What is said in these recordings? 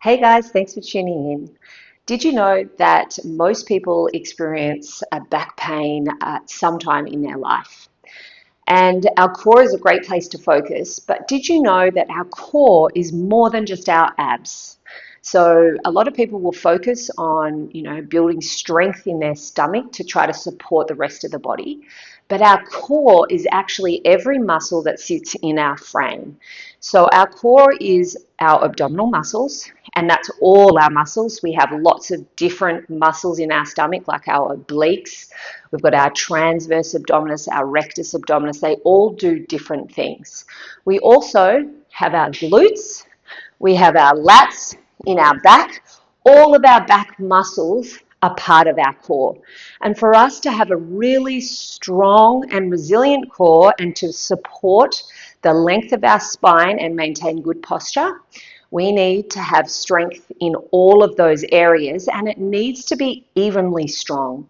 Hey guys, thanks for tuning in. Did you know that most people experience a back pain at some time in their life? And our core is a great place to focus, but did you know that our core is more than just our abs? So a lot of people will focus on, building strength in their stomach to try to support the rest of the body. But our core is actually every muscle that sits in our frame. So our core is our abdominal muscles, and that's all our muscles. We have lots of different muscles in our stomach, like our obliques. We've got our transverse abdominis, our rectus abdominis. They all do different things. We also have our glutes. We have our lats in our back. All of our back muscles are part of our core. And for us to have a really strong and resilient core and to support the length of our spine and maintain good posture, we need to have strength in all of those areas, and it needs to be evenly strong.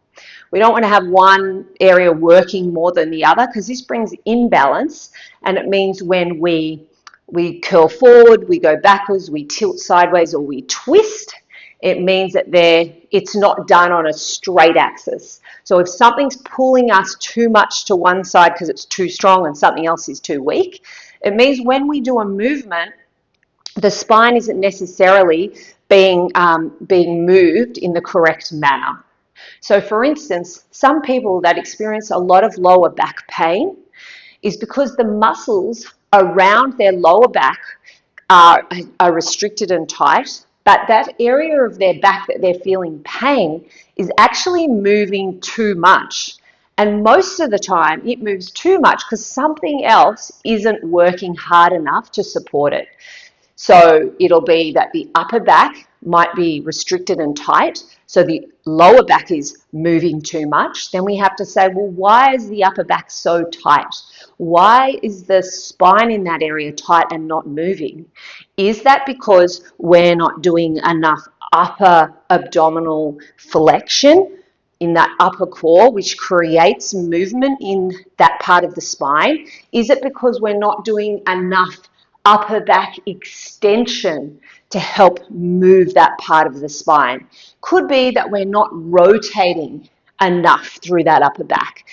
We don't want to have one area working more than the other, because this brings imbalance, and it means when we curl forward, we go backwards, we tilt sideways, or we twist, it means that it's not done on a straight axis. So if something's pulling us too much to one side because it's too strong and something else is too weak, it means when we do a movement, the spine isn't necessarily being moved in the correct manner. So for instance, some people that experience a lot of lower back pain is because the muscles around their lower back are restricted and tight, but that area of their back that they're feeling pain is actually moving too much. And most of the time it moves too much because something else isn't working hard enough to support it. So it'll be that the upper back might be restricted and tight, so the lower back is moving too much. Then we have to say, well, why is the upper back so tight? Why is the spine in that area tight and not moving? Is that because we're not doing enough upper abdominal flexion in that upper core, which creates movement in that part of the spine? Is it because we're not doing enough upper back extension to help move that part of the spine? Could be that we're not rotating enough through that upper back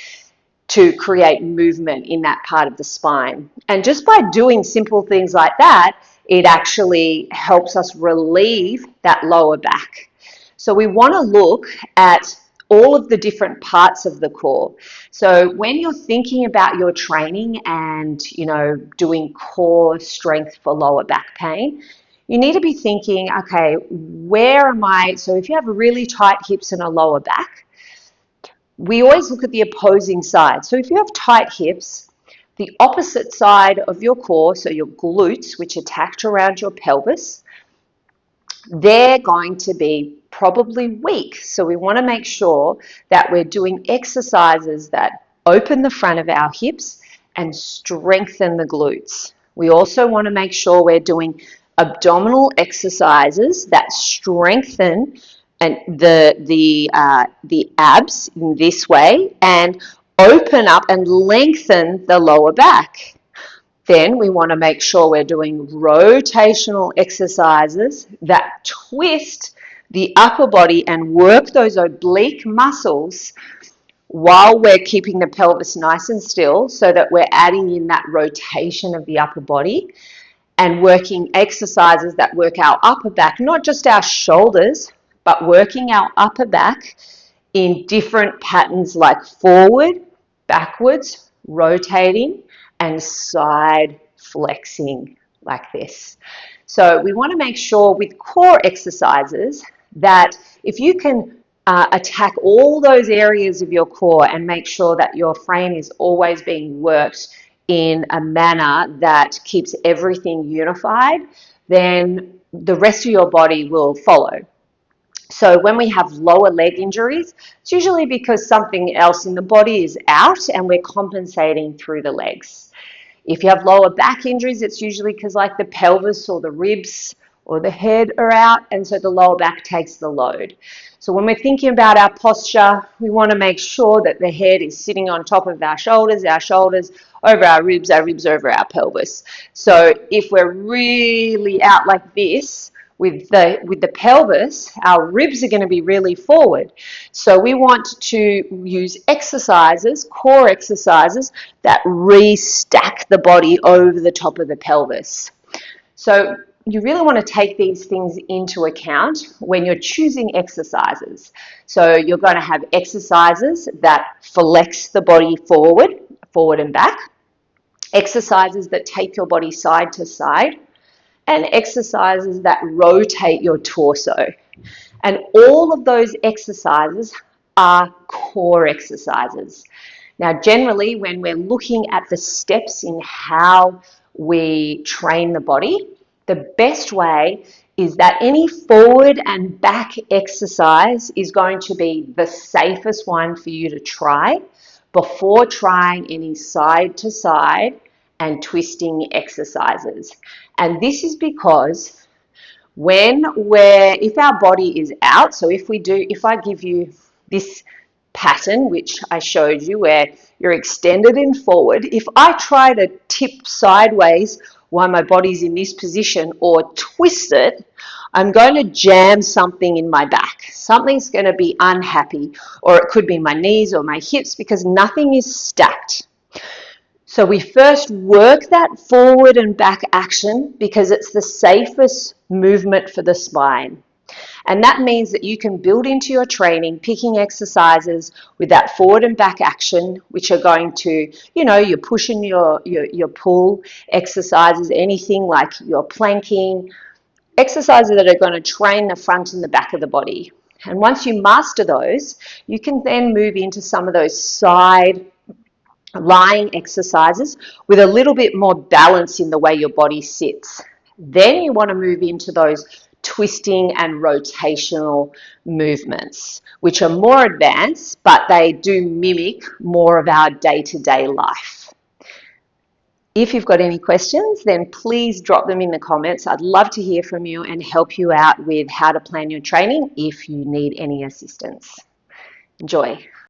to create movement in that part of the spine. And just by doing simple things like that, it actually helps us relieve that lower back. So we want to look at all of the different parts of the core. So when you're thinking about your training and, doing core strength for lower back pain, you need to be thinking, okay, where am I? So if you have really tight hips and a lower back, we always look at the opposing side. So if you have tight hips, the opposite side of your core, so your glutes, which are tacked around your pelvis, they're going to be probably weak. So we want to make sure that we're doing exercises that open the front of our hips and strengthen the glutes. We also want to make sure we're doing abdominal exercises that strengthen and the abs in this way and open up and lengthen the lower back. Then we want to make sure we're doing rotational exercises that twist the upper body and work those oblique muscles while we're keeping the pelvis nice and still, so that we're adding in that rotation of the upper body and working exercises that work our upper back, not just our shoulders, but working our upper back in different patterns like forward, backwards, rotating, and side flexing like this. So we want to make sure with core exercises that if you can attack all those areas of your core and make sure that your frame is always being worked in a manner that keeps everything unified, then the rest of your body will follow. So when we have lower leg injuries, it's usually because something else in the body is out and we're compensating through the legs. If you have lower back injuries, it's usually because like the pelvis or the ribs or the head are out, and so the lower back takes the load. So when we're thinking about our posture, we want to make sure that the head is sitting on top of our shoulders over our ribs over our pelvis. So if we're really out like this, with the pelvis, our ribs are going to be really forward. So we want to use exercises, core exercises, that re-stack the body over the top of the pelvis. So you really want to take these things into account when you're choosing exercises. So you're going to have exercises that flex the body forward and back, exercises that take your body side to side, and exercises that rotate your torso. And all of those exercises are core exercises. Now, generally, when we're looking at the steps in how we train the body, the best way is that any forward and back exercise is going to be the safest one for you to try before trying any side to side and twisting exercises. And this is because if our body is out, so if I give you this pattern, which I showed you, where you're extended and forward, if I try to tip sideways while my body's in this position or twist it, I'm going to jam something in my back. Something's going to be unhappy, or it could be my knees or my hips, because nothing is stacked. So we first work that forward and back action because it's the safest movement for the spine. And that means that you can build into your training picking exercises with that forward and back action, which are going to, you're pushing your pull exercises, anything like your planking, exercises that are going to train the front and the back of the body. And once you master those, you can then move into some of those side lying exercises with a little bit more balance in the way your body sits. Then you want to move into those twisting and rotational movements, which are more advanced, but they do mimic more of our day-to-day life. If you've got any questions, then please drop them in the comments. I'd love to hear from you and help you out with how to plan your training if you need any assistance. Enjoy.